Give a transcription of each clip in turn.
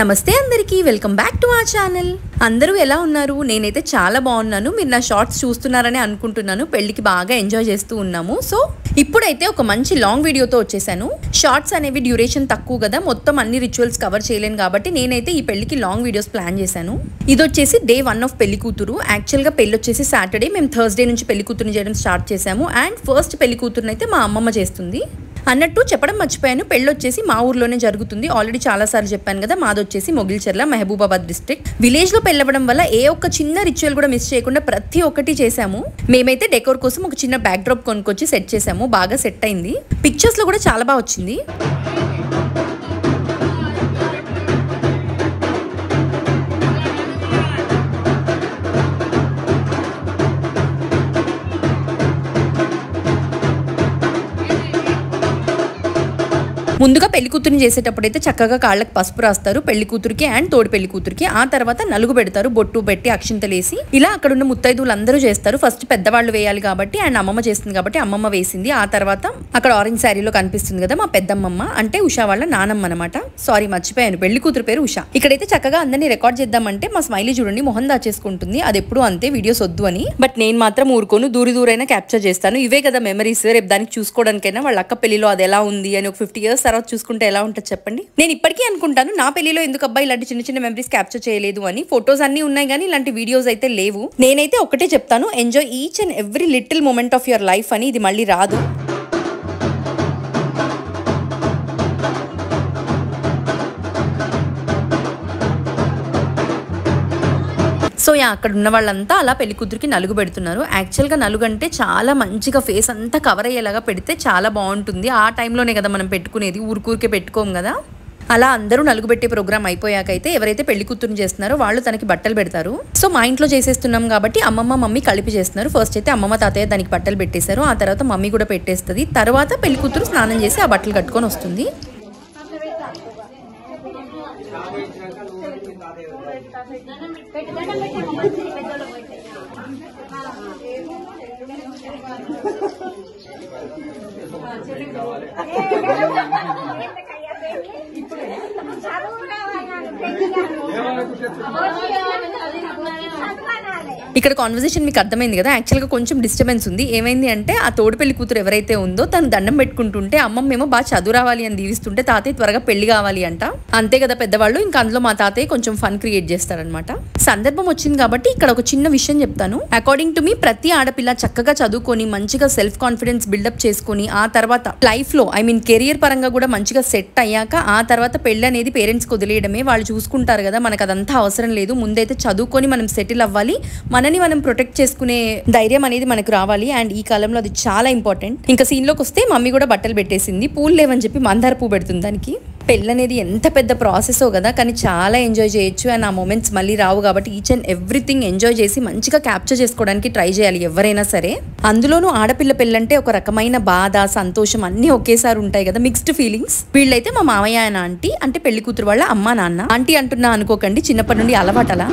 నమస్తే అందరికీ, welcome back to our channel. అందరూ ఎలా ఉన్నారు? నేనైతే చాలా బాగున్నాను. మీరు నా షార్ట్స్ చూస్తున్నారని అనుకుంటున్నాను. పెళ్ళికి బాగా ఎంజాయ్ చేస్తూ ఉన్నాము. సో ఇప్పుడైతే ఒక మంచి లాంగ్ వీడియోతో వచ్చేసాను. షార్ట్స్ అనేవి డ్యూరేషన్ తక్కువ కదా, మొత్తం అన్ని రిచువల్స్ కవర్ చేయలేను కాబట్టి నేనైతే ఈ పెళ్లికి లాంగ్ వీడియోస్ ప్లాన్ చేశాను. ఇది వచ్చేసి డే 1 ఆఫ్ పెళ్లి కూతురు. యాక్చువల్గా పెళ్లి వచ్చేసి సాటర్డే, మేము థర్స్డే నుంచి పెళ్లి కూతురుని చేయడం స్టార్ట్ చేశాము. అండ్ ఫస్ట్ పెళ్లి కూతురుని అయితే మా అమ్మమ్మ చేస్తుంది. అన్నట్టు చెప్పడం మర్చిపోయాను, పెళ్ళి వచ్చేసి మా ఊర్లోనే జరుగుతుంది. ఆల్రెడీ చాలా సార్లు చెప్పాను కదా. మాది వచ్చేసి మొగిల్చెర్ల, మహబూబాబాద్ డిస్ట్రిక్ట్. విలేజ్ లో పెళ్ళవడం వల్ల ఏ ఒక్క చిన్న రిచువల్ కూడా మిస్ చేయకుండా ప్రతి ఒక్కటి చేసాము. మేమైతే డెకోర్ కోసం ఒక చిన్న బ్యాక్ డ్రాప్ కొనుక్కొచ్చి సెట్ చేసాము. బాగా సెట్ అయింది. పిక్చర్స్ లో కూడా చాలా బాగా వచ్చింది. ముందుగా పెళ్లి కూతురుని చేసేటప్పుడు అయితే చక్కగా కాళ్ళకి పసుపు రాస్తారు పెళ్లి కూతురికి అండ్ తోడు పెళ్లి కూతురికి. ఆ తర్వాత నలుగు పెడతారు, బొట్టు పెట్టి అక్షింతలేసి. ఇలా అక్కడ ఉన్న ముత్తైదువులు అందరూ చేస్తారు. ఫస్ట్ పెద్దవాళ్ళు వేయాలి కాబట్టి అండ్ అమ్మమ్మ చేస్తుంది కాబట్టి అమ్మమ్మ వేసింది. ఆ తర్వాత అక్కడ ఆరెంజ్ శారీలో కనిపిస్తుంది కదా మా పెద్దమ్మమ్మ, అంటే ఉషా వాళ్ళ నానమ్మ అనమాట. సారీ మర్చిపోయాను, పెళ్లి కూతురు పేరు ఉషా. ఇక్కడైతే చక్కగా అందరినీ రికార్డ్ చేద్దామంటే మా స్మైలీ చూడండి మొహం దాచేసుకుంటుంది. అది ఎప్పుడు అంతే, వీడియోస్ వద్దు అని. బట్ నేను మాత్రం ఊరుకోను, దూరైనా క్యాప్చర్ చేస్తాను. ఇవే కదా మెమరీస్, రేపు దానికి చూసుకోవడానికైనా. వాళ్ళ అక్క పెళ్లిలో అది ఎలా ఉంది అని ఒక 50 years తర్వాత చూసుకుంటే ఎలా ఉంటుంది చెప్పండి. నేను ఇప్పటికీ అనుకుంటాను నా పెళ్లిలో ఎందుకు అబ్బాయి ఇలాంటి చిన్న చిన్న మెమరీస్ క్యాప్చర్ చేయలేదు అని. ఫొటోస్ అన్ని ఉన్నాయి కానీ ఇలాంటి వీడియోస్ అయితే లేవు. నేనైతే ఒకటే చెప్తాను, enjoy each and every little moment of your life అని. ఇది మళ్ళీ రాదు. సో అక్కడ ఉన్న వాళ్ళంతా అలా పెళ్లి కూతురికి నలుగు పెడుతున్నారు. యాక్చువల్గా నలుగు అంటే చాలా మంచిగా ఫేస్ అంతా కవర్ అయ్యేలాగా పెడితే చాలా బాగుంటుంది. ఆ టైంలోనే కదా మనం పెట్టుకునేది, ఊరికే పెట్టుకోము కదా. అలా అందరూ నలుగు పెట్టే ప్రోగ్రామ్ అయిపోయాకైతే ఎవరైతే పెళ్లి కూతురుని చేస్తున్నారో వాళ్ళు తనకి బట్టలు పెడతారు. సో మా ఇంట్లో చేసేస్తున్నాం కాబట్టి అమ్మమ్మ మమ్మీ కలిపి చేస్తున్నారు. ఫస్ట్ అయితే అమ్మమ్మ తాతయ్య దానికి బట్టలు పెట్టేశారు. ఆ తర్వాత మమ్మీ కూడా పెట్టేస్తుంది. తర్వాత పెళ్లి కూతురు స్నానం చేసి ఆ బట్టలు కట్టుకొని వస్తుంది. ఇక్కడ కాన్వర్సేషన్ మీకు అర్థమైంది కదా. యాక్చువల్గా కొంచెం డిస్టర్బెన్స్ ఉంది. ఏమైంది అంటే ఆ తోడు పెళ్లి కూతురు ఎవరైతే ఉందో తను దండం పెట్టుకుంటుంటే అమ్మమ్మ ఏమో బాగా చదువు రావాలి అని దీవిస్తుంటే తాతయ్య త్వరగా పెళ్లి కావాలి అంట. అంతే కదా పెద్దవాళ్ళు. ఇంకా అందులో మా తాతయ్య కొంచెం ఫన్ క్రియేట్ చేస్తారనమాట. సందర్భం వచ్చింది కాబట్టి ఇక్కడ ఒక చిన్న విషయం చెప్తాను. అకార్డింగ్ టు మీ ప్రతి ఆడపిల్ల చక్కగా చదువుకొని మంచిగా సెల్ఫ్ కాన్ఫిడెన్స్ బిల్డప్ చేసుకుని ఆ తర్వాత లైఫ్ లో కెరియర్ పరంగా కూడా మంచిగా సెట్ అయ్యాక ఆ తర్వాత పెళ్లి అనేది పేరెంట్స్కి వదిలేయడమే. వాళ్ళు చూసుకుంటారు కదా, మనకు అదంతా అవసరం లేదు. ముందైతే చదువుకొని మనం సెటిల్ అవ్వాలి, మనని మనం ప్రొటెక్ట్ చేసుకునే ధైర్యం అనేది మనకు రావాలి. అండ్ ఈ కాలంలో అది చాలా ఇంపార్టెంట్. ఇంకా సీన్ లోకి వస్తే మమ్మీ కూడా బట్టలు పెట్టేసింది. పూలు లేవని చెప్పి మందార పువ్వు పెడుతుంది దానికి. పెళ్ళి అనేది ఎంత పెద్ద ప్రాసెసో కదా, కానీ చాలా ఎంజాయ్ చేయొచ్చు. అండ్ ఆ మూమెంట్స్ మళ్ళీ రావు కాబట్టి ఈచ్ అండ్ ఎవ్రీథింగ్ ఎంజాయ్ చేసి మంచిగా క్యాప్చర్ చేసుకోవడానికి ట్రై చేయాలి ఎవరైనా సరే. అందులోనూ ఆడపిల్ల పెళ్ళంటే ఒక రకమైన బాధ, సంతోషం అన్ని ఒకేసారి ఉంటాయి కదా, మిక్స్డ్ ఫీలింగ్స్. వీళ్ళైతే మా మామయ్య ఆయన ఆంటీ, అంటే పెళ్లి కూతురు వాళ్ళ అమ్మా నాన్న. ఆంటీ అంటున్నా అనుకోకండి, చిన్నప్పటి నుండి అలవాటలా.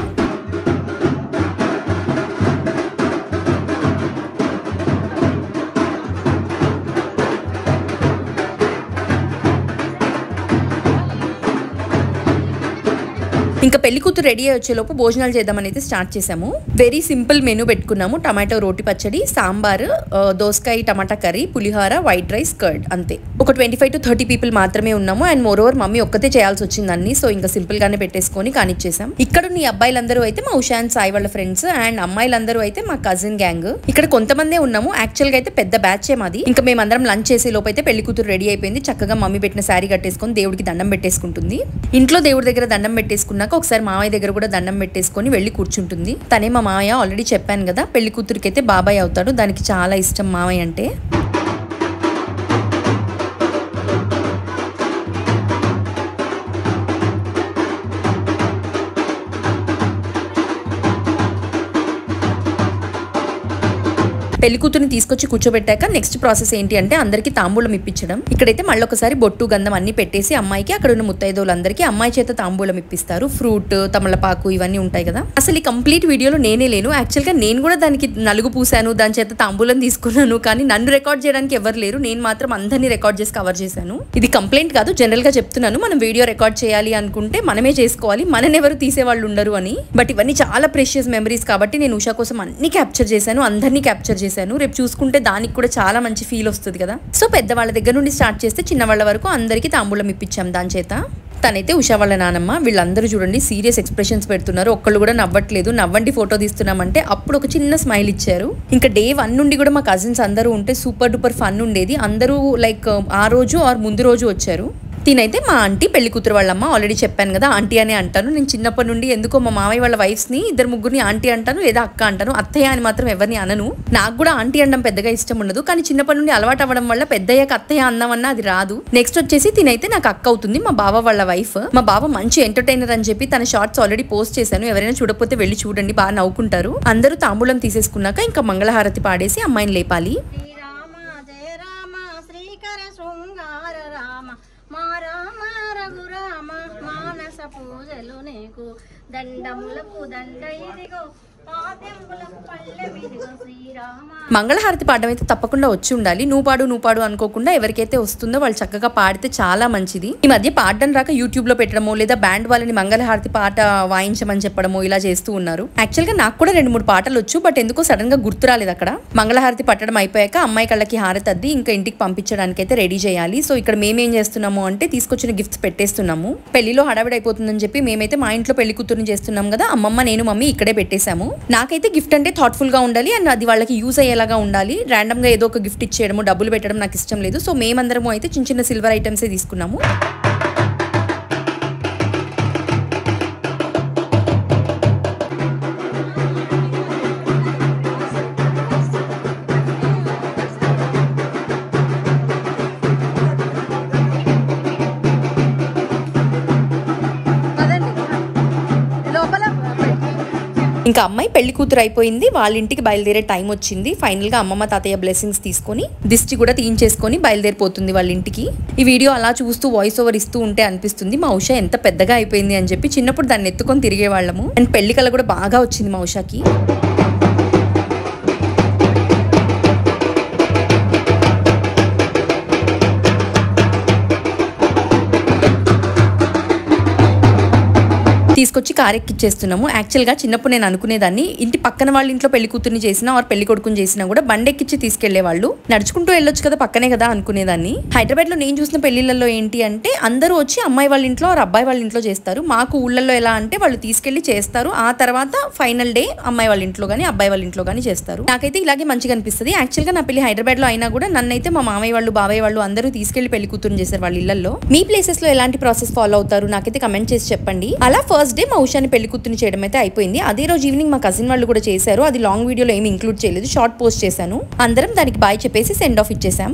ఇంకా పెళ్లి కూతురు రెడీ అయ్యి వచ్చేలోపు భోజనాలు చేద్దామని అయితే స్టార్ట్ చేసాము. వెరీ సింపుల్ మెనూ పెట్టుకున్నాము. టమాటో రోటి పచ్చడి, సాంబార్, దోసకాయ టమాటా కర్రీ, పులిహోర, వైట్ రైస్, కర్డ్. అంతే. ఒక 25 to 30 పీపుల్ మాత్రమే ఉన్నాము. అండ్ మోర్ ఓవర్ మమ్మీ ఒక్కతే చేయాల్సి వచ్చిందన్ని. సో ఇంకా సింపుల్ గానే పెట్టేసుకొని కానిచ్చేసాం. ఇక్కడ ఉన్న అబ్బాయిలందరూ అయితే మా ఉషా అండ్ సాయి వాళ్ళ ఫ్రెండ్స్, అండ్ అమ్మాయిలందరూ అయితే మా కజిన్ గ్యాంగ్. ఇక్కడ కొంతమందే ఉన్నాము. యాక్చువల్ గా అయితే పెద్ద బ్యాచ్ మాది. ఇంకా మేమందరం లంచ్ చేసే లోపు అయితే పెళ్లి కూతురు రెడీ అయిపోయింది. చక్కగా మమ్మీ పెట్టిన శారీ కట్టేసుకొని దేవుడికి దండం పెట్టేసుకుంటుంది. ఇంట్లో దేవుడి దగ్గర దండం పెట్టేసుకున్నాక ఒకసారి మామయ్య దగ్గర కూడా దండం పెట్టేసుకొని వెళ్ళి కూర్చుంటుంది. తనే మా మామయ్య. ఆల్రెడీ చెప్పాను కదా, పెళ్లి కూతురికి అయితే బాబాయ్ అవుతాడు. దానికి చాలా ఇష్టం మామయ్య అంటే. పెళ్లి కూతురిని తీసుకొచ్చి కూర్చోబెట్టాక నెక్స్ట్ ప్రాసెస్ ఏంటి అంటే అందరికి తాంబూలం ఇప్పించడం. ఇక్కడైతే మళ్ళీ ఒకసారి బొట్టు గంధం అన్ని పెట్టేసి అమ్మాయికి అక్కడ ఉన్న ముత్తైదోళ్ళందరికీ అమ్మాయి చేత తాంబూలం ఇప్పిస్తారు. ఫ్రూట్, తమలపాకు ఇవన్నీ ఉంటాయి కదా. అసలు ఈ కంప్లీట్ వీడియోలో నేనే లేను. యాక్చువల్ గా నేను కూడా దానికి నలుగు పూసాను, దాని చేత తాంబూలం తీసుకున్నాను, కానీ నన్ను రికార్డ్ చేయడానికి ఎవరు లేరు. నేను మాత్రం అందరినీ రికార్డ్ చేసి కవర్ చేశాను. ఇది కంప్లైంట్ కాదు, జనరల్ గా చెప్తున్నాను. మనం వీడియో రికార్డ్ చేయాలి అనుకుంటే మనమే చేసుకోవాలి, మననెవరు తీసేవాళ్ళు ఉండరు అని. బట్ ఇవన్నీ చాలా ప్రెషియస్ మెమరీస్ కాబట్టి నేను ఉషా కోసం అన్ని క్యాప్చర్ చేశాను, అందరినీ క్యాప్చర్ చేశాను. రేపు చూసుకుంటే దానికి కూడా చాలా మంచి ఫీల్ వస్తుంది కదా. సో పెద్దవాళ్ళ దగ్గర నుండి స్టార్ట్ చేస్తే చిన్నవాళ్ళ వరకు అందరికీ తాంబూలం ఇప్పించాం దాని చేత. తనైతే ఉషా వాళ్ళ నానమ్మ. వీళ్ళందరూ చూడండి సీరియస్ ఎక్స్ప్రెషన్స్ పెడుతున్నారు, ఒక్కళ్ళు కూడా నవ్వట్లేదు. నవ్వండి ఫోటో తీస్తున్నామంటే అప్పుడు ఒక చిన్న స్మైల్ ఇచ్చారు. ఇంకా డే 1 నుండి కూడా మా కజిన్స్ అందరూ ఉంటే సూపర్ డూపర్ ఫన్ ఉండేది. అందరూ లైక్ ఆ రోజు ఆర్ ముందు రోజు వచ్చారు. తినైతే మా ఆంటీ, పెళ్లి కూతురు వాళ్ళమ్మ. ఆల్రెడీ చెప్పాను కదా ఆంటీ అనే అంటాను. నేను చిన్నప్పటి నుండి ఎందుకో మా మామయ్య వాళ్ళ వైఫ్స్ని 2-3 ఆంటీ అంటాను, లేదా అక్క అంటాను. అత్తయ్య అని మాత్రం ఎవరిని అనను. నాకు కూడా ఆంటీ అనడం పెద్దగా ఇష్టం ఉండదు, కానీ చిన్నప్పటి నుండి అలవాటు అవ్వడం వల్ల పెద్దయ్యాక అత్తయ్య అన్నామన్నా అది రాదు. నెక్స్ట్ వచ్చేసి తినైతే నాకు అక్క అవుతుంది, మా బావ వాళ్ళ వైఫ్. మా బావ మంచి ఎంటర్టైనర్ అని చెప్పి తన షార్ట్స్ ఆల్రెడీ పోస్ట్ చేశాను, ఎవరైనా చూడకపోతే వెళ్ళి చూడండి, బాగా నవ్వుకుంటారు. అందరూ తాంబూలం తీసేసుకున్నాక ఇంకా మంగళహారతి పాడేసి అమ్మాయిని లేపాలి. పూజలు నీకు దండములకు దండ ఇదిగో మంగళహారతి పాడడం అయితే తప్పకుండా వచ్చి ఉండాలి. నువ్వు పాడు అనుకోకుండా ఎవరికైతే వస్తుందో వాళ్ళు చక్కగా పాడితే చాలా మంచిది. ఈ మధ్య పాడడం రాక యూట్యూబ్ లో పెట్టడమో లేదా బ్యాండ్ వాళ్ళని మంగళహారతి పాట వాయించమని చెప్పడమో ఇలా చేస్తూ ఉన్నారు. యాక్చువల్ గా నాకు కూడా 2-3 పాటలు వచ్చు, బట్ ఎందుకో సడన్ గా గుర్తు రాలేదు. అక్కడ మంగళహారతి పట్టడం అయిపోయాక అమ్మాయి కళ్ళకి హారతి అద్ది ఇంకా ఇంటికి పంపించడానికి అయితే రెడీ చేయాలి. సో ఇక్కడ మేమేం చేస్తున్నాము అంటే తీసుకొచ్చిన గిఫ్ట్స్ పెట్టేస్తున్నాము. పెళ్లిలో హడావిడి అయిపోతుందని చెప్పి మేమైతే మా ఇంట్లో పెళ్లి కూతురుని చేస్తున్నాం కదా, అమ్మమ్మ నేను మమ్మీ ఇక్కడే పెట్టేశాము. నాకైతే గిఫ్ట్ అంటే థాట్ఫుల్ గా ఉండాలి అండ్ అది వాళ్ళకి యూజ్ అయ్యేలాగా ఉండాలి. ర్యాండమ్ గా ఏదో ఒక గిఫ్ట్ ఇచ్చేయడము, డబ్బులు పెట్టడం నాకు ఇష్టం లేదు. సో మేమందరము అయితే చిన్న సిల్వర్ ఐటమ్సే తీసుకున్నాము. ఇంకా అమ్మాయి పెళ్లి కూతురు అయిపోయింది, వాళ్ళ ఇంటికి బయలుదేరే టైం వచ్చింది. ఫైనల్ గా అమ్మమ్మ తాతయ్య బ్లెస్సింగ్స్ తీసుకొని దిష్టి కూడా తీయించేసుకొని బయలుదేరిపోతుంది వాళ్ళ ఇంటికి. ఈ వీడియో అలా చూస్తూ వాయిస్ ఓవర్ ఇస్తూ ఉంటే అనిపిస్తుంది మా ఉషా ఎంత పెద్దగా అయిపోయింది అని చెప్పి. చిన్నప్పుడు దాన్ని ఎత్తుకొని తిరిగే వాళ్ళము అండ్ పెళ్లి కళ కూడా బాగా వచ్చింది మా ఉషాకి. తీసుకొచ్చి కారెక్కిచ్చేస్తున్నాము. యాక్చువల్గా చిన్నప్పుడు నేను అనుకునేదాన్ని ఇంటి పక్కన వాళ్ళ ఇంట్లో పెళ్లి కూతుర్ని చేసినా ఆర్ పెళ్లి కొడుకుని చేసినా కూడా బండెక్కిచ్చి తీసుకెళ్లేవాళ్ళు, నడుచుకుంటూ వెళ్ళొచ్చు కదా పక్కనే కదా అనుకునేదాన్ని. హైదరాబాద్ లో నేను చూసిన పెళ్లిళ్ళలో ఏంటి అంటే అందరూ వచ్చి అమ్మాయి వాళ్ళ ఇంట్లో ఆర్ అబ్బాయి వాళ్ళ ఇంట్లో చేస్తారు. మాకు ఊళ్ళల్లో ఎలా అంటే వాళ్ళు తీసుకెళ్లి చేస్తారు, ఆ తర్వాత ఫైనల్ డే అమ్మాయి వాళ్ళ ఇంట్లో గానీ అబ్బాయి వాళ్ళ ఇంట్లో గానీ చేస్తారు. నాకైతే ఇలాగే మంచిగా అనిపిస్తుంది. యాక్చువల్ గా నా పెళ్లి హైదరాబాద్ లో అయినా కూడా నన్నైతే మా మామయ్య వాళ్ళు బాబాయ్ వాళ్ళు అందరూ తీసుకెళ్లి పెళ్లి కూతురుని చేశారు వాళ్ళ ఇళ్లలో. మీ ప్లేసెస్ లో ఎలాంటి ప్రాసెస్ ఫాలో అవుతారు నాకైతే కమెంట్ చేసి చెప్పండి. అలా ఫస్ట్ డే మా ఉషాని పెళ్లి కూతురుని చేయడం అయితే అయిపోయింది. అదే రోజు ఈవినింగ్ మా కజిన్ వాళ్ళు కూడా చేశారు. అది లాంగ్ వీడియోలో ఏమి ఇంక్లూడ్ చేయలేదు, షార్ట్ పోస్ట్ చేశాను. అందరం దానికి బాయ్ చెప్పేసి సెండ్ ఆఫ్ ఇచ్చేసాం.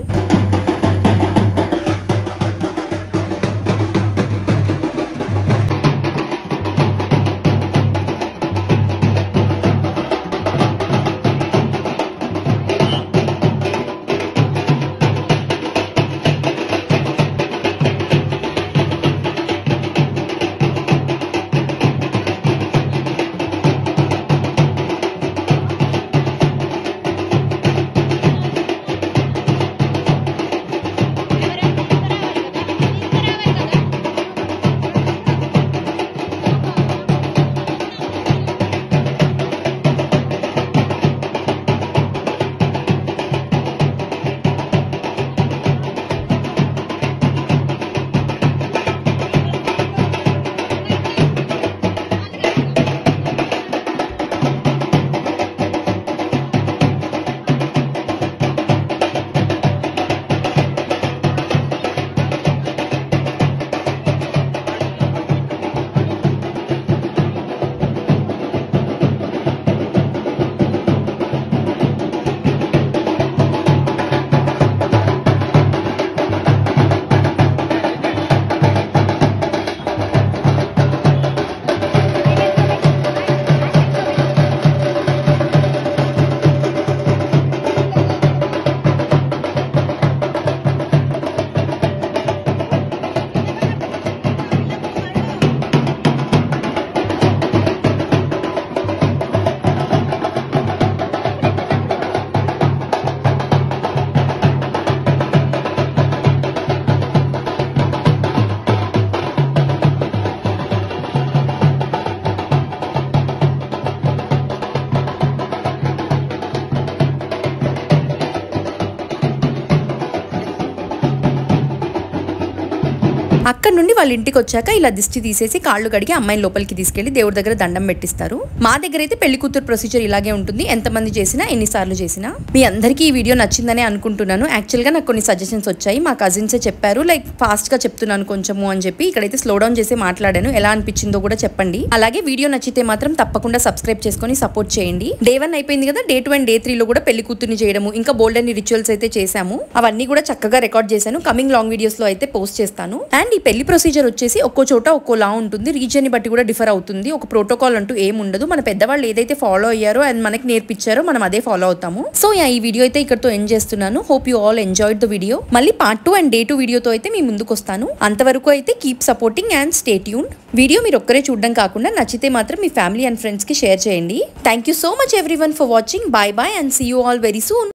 వాళ్ళ ఇంటికి వచ్చాక ఇలా దిష్టి తీసేసి కాళ్ళు కడిగి అమ్మాయిని లోపలికి తీసుకెళ్లి దేవుడి దగ్గర దండం పెట్టిస్తారు. మా దగ్గర అయితే పెళ్లి కూతురు ప్రొసీజర్ ఇలాగే ఉంటుంది, ఎంతమంది చేసినా ఎన్నిసార్లు చేసినా. మీ అందరికీ ఈ వీడియో నచ్చిందనే అనుకుంటున్నాను. యాక్చువల్ గా నాకు కొన్ని సజెషన్స్ వచ్చాయి, మా కజిన్సే చెప్పారు లైక్ ఫాస్ట్ గా చెప్తున్నాను కొంచెము అని చెప్పి. ఇక్కడైతే స్లో డౌన్ చేసి మాట్లాడాను, ఎలా అనిపించిందో కూడా చెప్పండి. అలాగే వీడియో నచ్చితే మాత్రం తప్పకుండా సబ్స్క్రైబ్ చేసుకొని సపోర్ట్ చేయండి. డే 1 అయిపోయింది కదా, డే 2 అండ్ డే 3 లో కూడా పెళ్లి కూతుర్ని చేయడము ఇంకా బోల్డ్ అని రిచువల్స్ అయితే చేశాము. అవన్నీ కూడా చక్కగా రికార్డ్ చేశాను, కమింగ్ లాంగ్ వీడియోస్ లో అయితే పోస్ట్ చేస్తాను. అండ్ ఈ పెళ్లి ప్రొసీజర్ వచ్చేసి ఒక్కో చోట ఒక్కోలా ఉంటుంది, రీజియన్ ని బట్టి కూడా డిఫర్ అవుతుంది. ఒక ప్రోటోకాల్ అంటూ ఏం ఉండదు, మన పెద్దవాళ్ళు ఏదైతే ఫాలో అయ్యారో అండ్ మనకి నేర్పించారో మనం అదే ఫాలో అవుతాము. సో ఈ వీడియో అయితే ఇక్కడతో ఎండ్ చేస్తున్నాను. Hope you all enjoyed the video. మళ్ళీ పార్ట్ 2 అండ్ డే 2 వీడియోతో అయితే మీ ముందుకు వస్తాను. అంతవరకు అయితే keep supporting and stay tuned. Video మీరు ఒక్కరే చూడడం కాకుండా నచ్చితే మాత్రం మీ ఫ్యామిలీ అండ్ ఫ్రెండ్స్ కి షేర్ చేయండి. Thank you so much everyone for watching. Bye bye and see you all very soon.